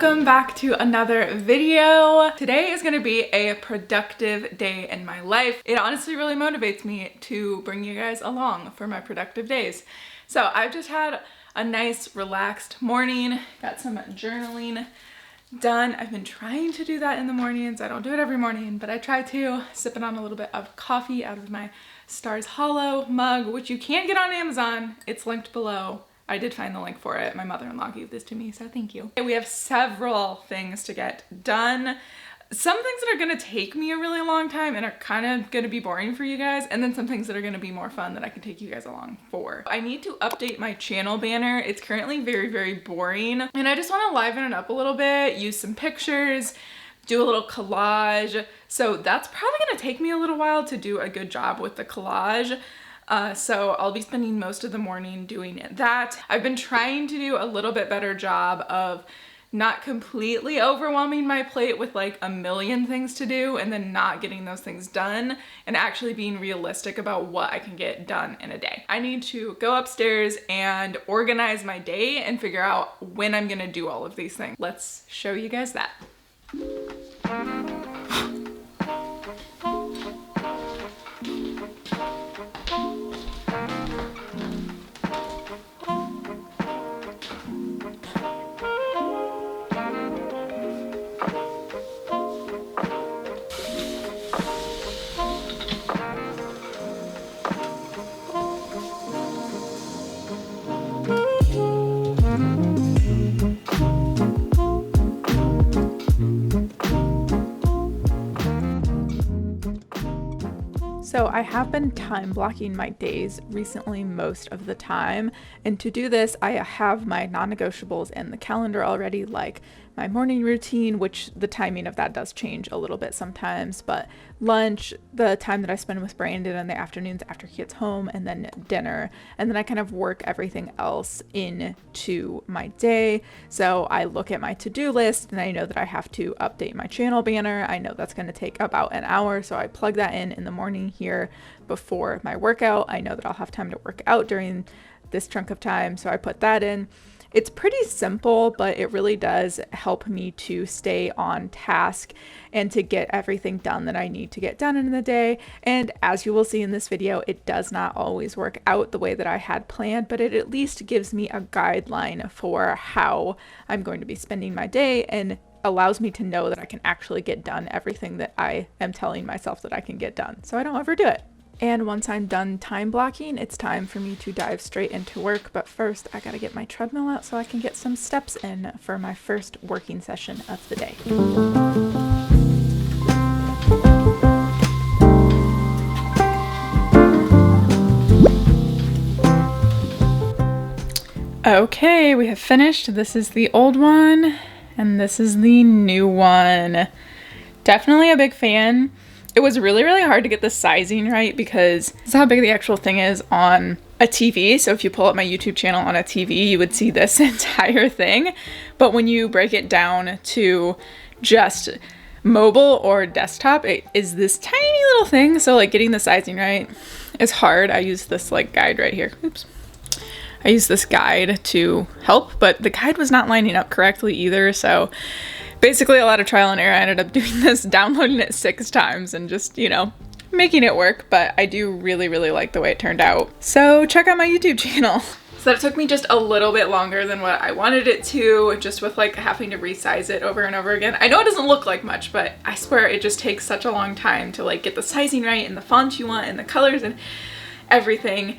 welcome back to another video. Today is going to be a productive day in my life. It honestly really motivates me to bring you guys along for my productive days. So I've just had a nice relaxed morning, got some journaling done. I've been trying to do that in the mornings. I don't do it every morning, but I try to, sipping on a little bit of coffee out of my Stars Hollow mug, which you can't get on Amazon. It's linked below. I did find the link for it. My mother-in-law gave this to me, so thank you. We have several things to get done. Some things that are gonna take me a really long time and are kind of gonna be boring for you guys, and then some things that are gonna be more fun that I can take you guys along for. I need to update my channel banner. It's currently very, very boring, and I just wanna liven it up a little bit, use some pictures, do a little collage. So that's probably gonna take me a little while to do a good job with the collage. So I'll be spending most of the morning doing that. I've been trying to do a little bit better job of not completely overwhelming my plate with like a million things to do and then not getting those things done, and actually being realistic about what I can get done in a day. I need to go upstairs and organize my day and figure out when I'm gonna do all of these things. Let's show you guys that. So I have been time blocking my days recently most of the time, and to do this I have my non-negotiables in the calendar already, like my morning routine, which the timing of that does change a little bit sometimes, but lunch, the time that I spend with Brandon in the afternoons after he gets home, and then dinner, and then I kind of work everything else into my day. So I look at my to-do list and I know that I have to update my channel banner. I know that's going to take about an hour, so I plug that in the morning here before my workout. I know that I'll have time to work out during this chunk of time, so I put that in. It's pretty simple, but it really does help me to stay on task and to get everything done that I need to get done in the day. And as you will see in this video, it does not always work out the way that I had planned, but it at least gives me a guideline for how I'm going to be spending my day and allows me to know that I can actually get done everything that I am telling myself that I can get done, so I don't overdo it. And once I'm done time blocking, it's time for me to dive straight into work. But first, I gotta get my treadmill out so I can get some steps in for my first working session of the day. Okay, we have finished. This is the old one, and this is the new one. Definitely a big fan. It was really, really hard to get the sizing right because this is how big the actual thing is on a TV. So if you pull up my YouTube channel on a TV, you would see this entire thing. But when you break it down to just mobile or desktop, it is this tiny little thing. So like getting the sizing right is hard. I use this like guide right here. Oops. I use this guide to help, but the guide was not lining up correctly either. So basically a lot of trial and error. I ended up doing this, downloading it 6 times and just, you know, making it work. But I do really, really like the way it turned out. So check out my YouTube channel. So that took me just a little bit longer than what I wanted it to, just with like having to resize it over and over again. I know it doesn't look like much, but I swear it just takes such a long time to like get the sizing right and the font you want and the colors and everything.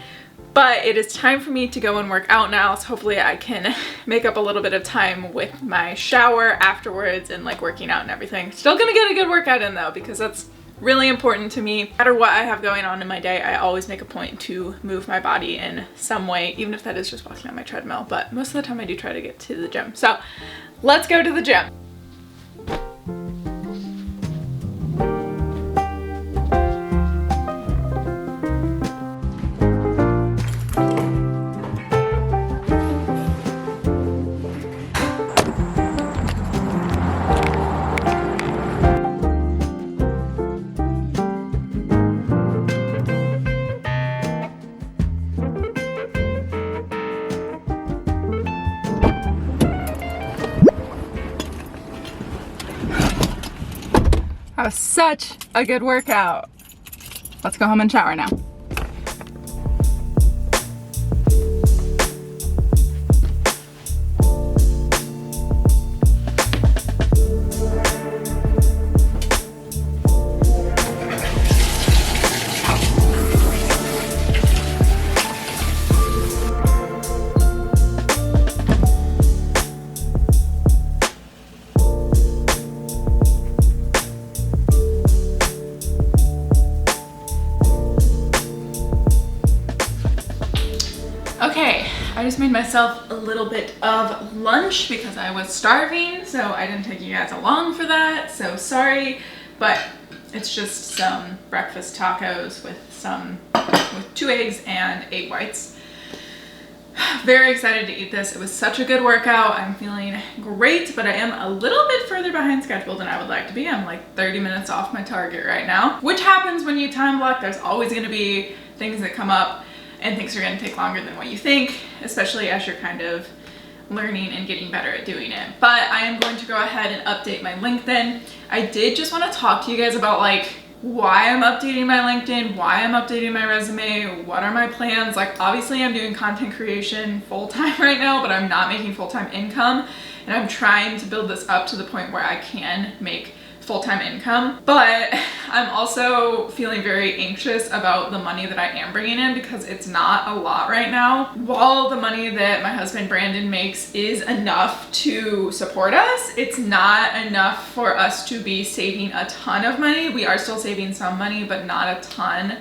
But it is time for me to go and work out now, so hopefully I can make up a little bit of time with my shower afterwards and like working out and everything. Still gonna get a good workout in though, because that's really important to me. No matter what I have going on in my day, I always make a point to move my body in some way, even if that is just walking on my treadmill. But most of the time I do try to get to the gym. So let's go to the gym. such a good workout. Let's go home and shower now. Okay, I just made myself a little bit of lunch because I was starving, so I didn't take you guys along for that, so sorry, but it's just some breakfast tacos with 2 eggs and 8 whites. Very excited to eat this. It was such a good workout. I'm feeling great, but I am a little bit further behind schedule than I would like to be. I'm like 30 minutes off my target right now, which happens when you time block. There's always going to be things that come up and things are going to take longer than what you think, especially as you're kind of learning and getting better at doing it. But I am going to go ahead and update my LinkedIn. I did just want to talk to you guys about like why I'm updating my LinkedIn, why I'm updating my resume, what are my plans. Like obviously I'm doing content creation full-time right now, but I'm not making full-time income, and I'm trying to build this up to the point where I can make full-time income. But I'm also feeling very anxious about the money that I am bringing in because it's not a lot right now. While the money that my husband Brandon makes is enough to support us, it's not enough for us to be saving a ton of money. We are still saving some money, but not a ton.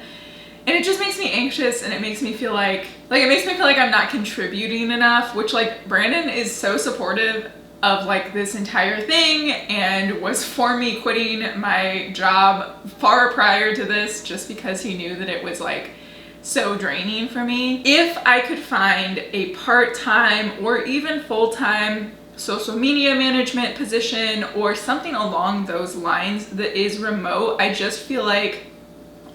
And it just makes me anxious, and it makes me feel like I'm not contributing enough, which like Brandon is so supportive of like this entire thing and was for me quitting my job far prior to this just because he knew that it was like so draining for me. If I could find a part-time or even full-time social media management position or something along those lines that is remote, I just feel like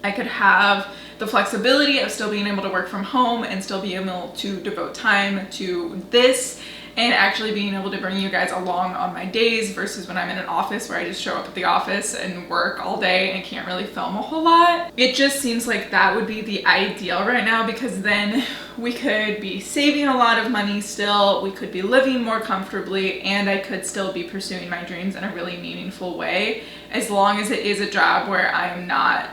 I could have the flexibility of still being able to work from home and still be able to devote time to this and actually being able to bring you guys along on my days versus when I'm in an office where I just show up at the office and work all day and can't really film a whole lot. It just seems like that would be the ideal right now, because then we could be saving a lot of money still, we could be living more comfortably, and I could still be pursuing my dreams in a really meaningful way, as long as it is a job where I am not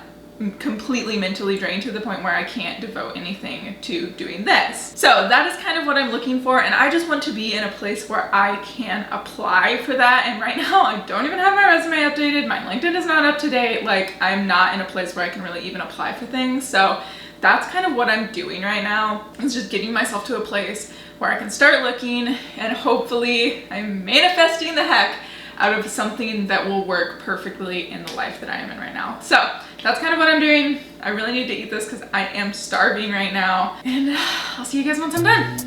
completely mentally drained to the point where I can't devote anything to doing this. So that is kind of what I'm looking for, and I just want to be in a place where I can apply for that. And right now I don't even have my resume updated, my LinkedIn is not up to date, like I'm not in a place where I can really even apply for things. So that's kind of what I'm doing right now, is just getting myself to a place where I can start looking, and hopefully I'm manifesting the heck out of something that will work perfectly in the life that I am in right now. So that's kind of what I'm doing. I really need to eat this because I am starving right now, and I'll see you guys once I'm done.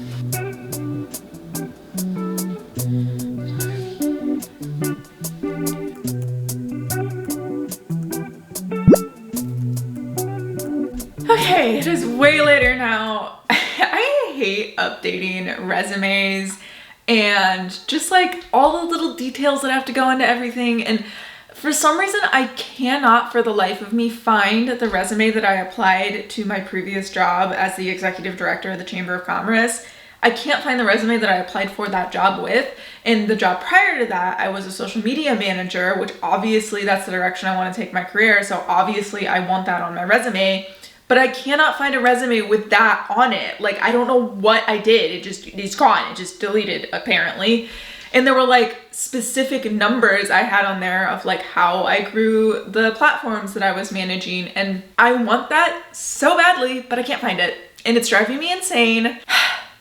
Okay, it is way later now. I hate updating resumes and just like all the little details that have to go into everything, and for some reason I cannot for the life of me find the resume that I applied to my previous job as the executive director of the Chamber of Commerce. I can't find the resume that I applied for that job with. And the job prior to that, I was a social media manager, which obviously that's the direction I want to take my career, so obviously I want that on my resume. But I cannot find a resume with that on it. Like, I don't know what I did. It's gone. It just deleted, apparently. And there were like specific numbers I had on there of like how I grew the platforms that I was managing. And I want that so badly, but I can't find it. And it's driving me insane.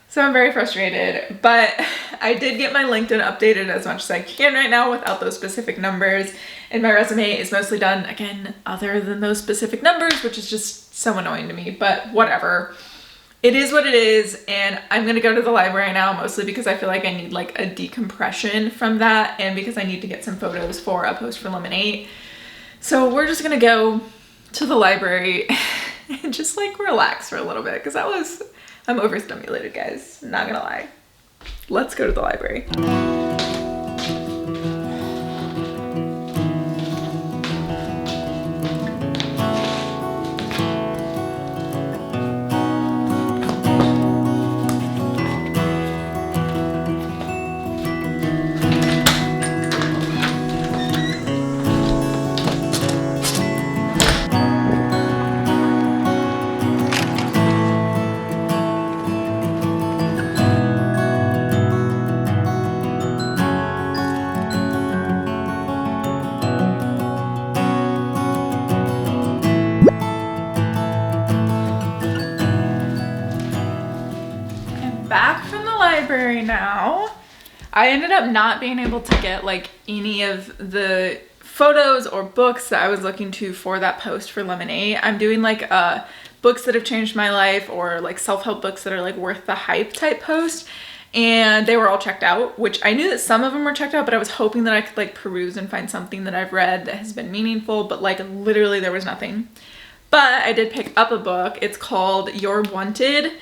So I'm very frustrated, but I did get my LinkedIn updated as much as I can right now without those specific numbers. And my resume is mostly done, again, other than those specific numbers, which is just so annoying to me, but whatever. It is what it is, and I'm gonna go to the library now, mostly because I feel like I need like a decompression from that, and because I need to get some photos for a post for Lemonade. So we're just gonna go to the library and just like relax for a little bit, because I'm overstimulated, guys, not gonna lie. Let's go to the library. library now. I ended up not being able to get like any of the photos or books that I was looking to for that post for Lemonade. I'm doing like books that have changed my life, or like self-help books that are like worth the hype type post. And they were all checked out, which I knew that some of them were checked out, but I was hoping that I could like peruse and find something that I've read that has been meaningful, but like literally there was nothing. But I did pick up a book. It's called You're Wanted: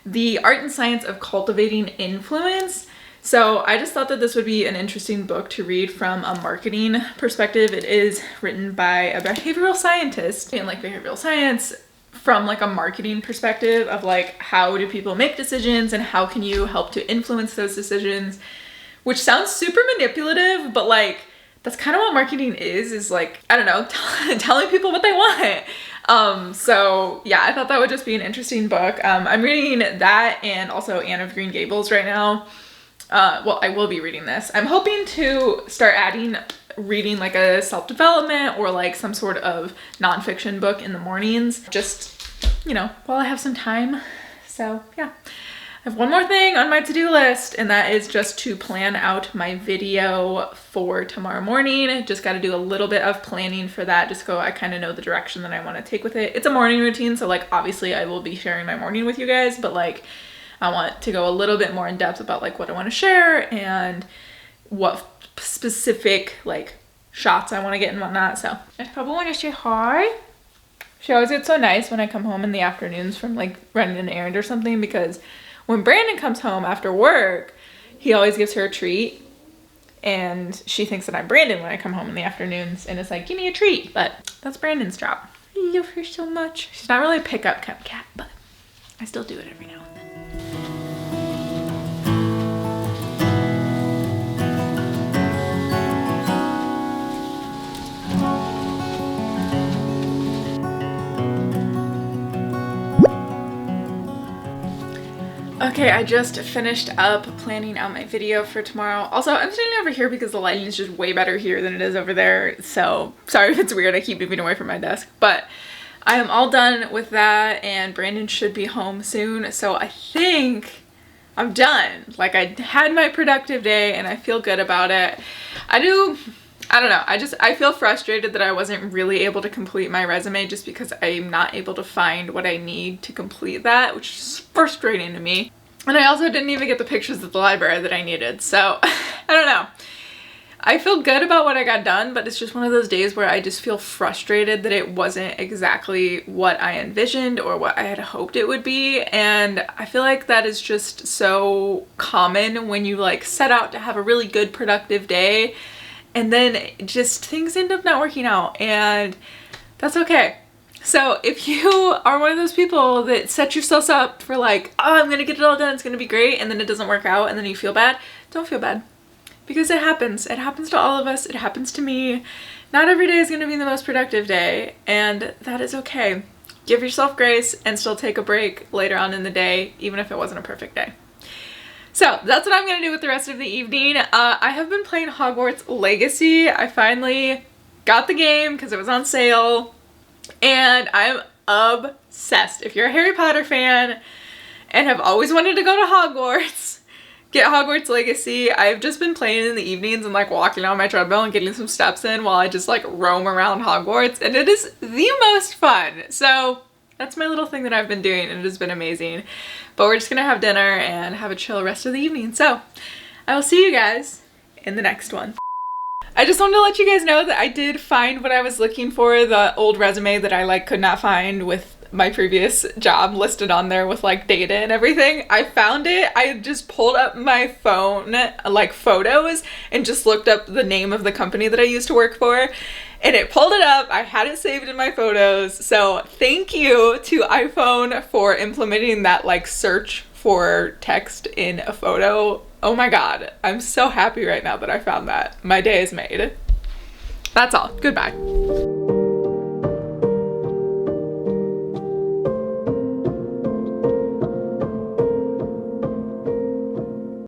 The Art and Science of Cultivating Influence. So I just thought that this would be an interesting book to read from a marketing perspective. It is written by a behavioral scientist, and like behavioral science from like a marketing perspective of like, how do people make decisions and how can you help to influence those decisions, which sounds super manipulative, but like that's kind of what marketing is like, I don't know, telling people what they want. So yeah, I thought that would just be an interesting book. I'm reading that and also Anne of Green Gables right now. Well, I will be reading this. I'm hoping to start reading like a self-development or like some sort of nonfiction book in the mornings, just, you know, while I have some time. So yeah, I have one more thing on my to-do list, and that is just to plan out my video for tomorrow morning. Just got to do a little bit of planning for that, just so I kind of know the direction that I want to take with it. It's a morning routine, so like obviously I will be sharing my morning with you guys, but like I want to go a little bit more in depth about like what I want to share and what specific like shots I want to get and whatnot. So I probably want to say hi. She always gets so nice when I come home in the afternoons from like running an errand or something, because when Brandon comes home after work, he always gives her a treat, and she thinks that I'm Brandon when I come home in the afternoons, and it's like, give me a treat, but that's Brandon's job. I love her so much. She's not really a pickup kind of cat, but I still do it every now and then. Okay, I just finished up planning out my video for tomorrow. Also, I'm standing over here because the lighting is just way better here than it is over there. So sorry if it's weird, I keep moving away from my desk, but I am all done with that, and Brandon should be home soon. So I think I'm done. Like, I had my productive day and I feel good about it. I don't know. I feel frustrated that I wasn't really able to complete my resume just because I'm not able to find what I need to complete that, which is frustrating to me. And I also didn't even get the pictures at the library that I needed. So I don't know. I feel good about what I got done, but it's just one of those days where I just feel frustrated that it wasn't exactly what I envisioned or what I had hoped it would be. And I feel like that is just so common when you like set out to have a really good productive day, and then just things end up not working out, and that's okay. So if you are one of those people that set yourselves up for like, oh, I'm gonna get it all done, it's gonna be great, and then it doesn't work out and then you feel bad, don't feel bad. Because it happens. It happens to all of us. It happens to me. Not every day is gonna be the most productive day, and that is okay. Give yourself grace and still take a break later on in the day, even if it wasn't a perfect day. So that's what I'm gonna do with the rest of the evening. I have been playing Hogwarts Legacy. I finally got the game because it was on sale, and I'm obsessed. If you're a Harry Potter fan and have always wanted to go to Hogwarts, get Hogwarts Legacy. I've just been playing in the evenings and like walking on my treadmill and getting some steps in while I just like roam around Hogwarts, and it is the most fun. So that's my little thing that I've been doing, and it has been amazing. But we're just gonna have dinner and have a chill rest of the evening. So I will see you guys in the next one. I just wanted to let you guys know that I did find what I was looking for, the old resume that I like could not find with my previous job listed on there with like data and everything. I found it. I just pulled up my phone, like photos, and just looked up the name of the company that I used to work for, and it pulled it up. I had it saved in my photos. So thank you to iPhone for implementing that like search for text in a photo. Oh my God, I'm so happy right now that I found that. My day is made. That's all. Goodbye.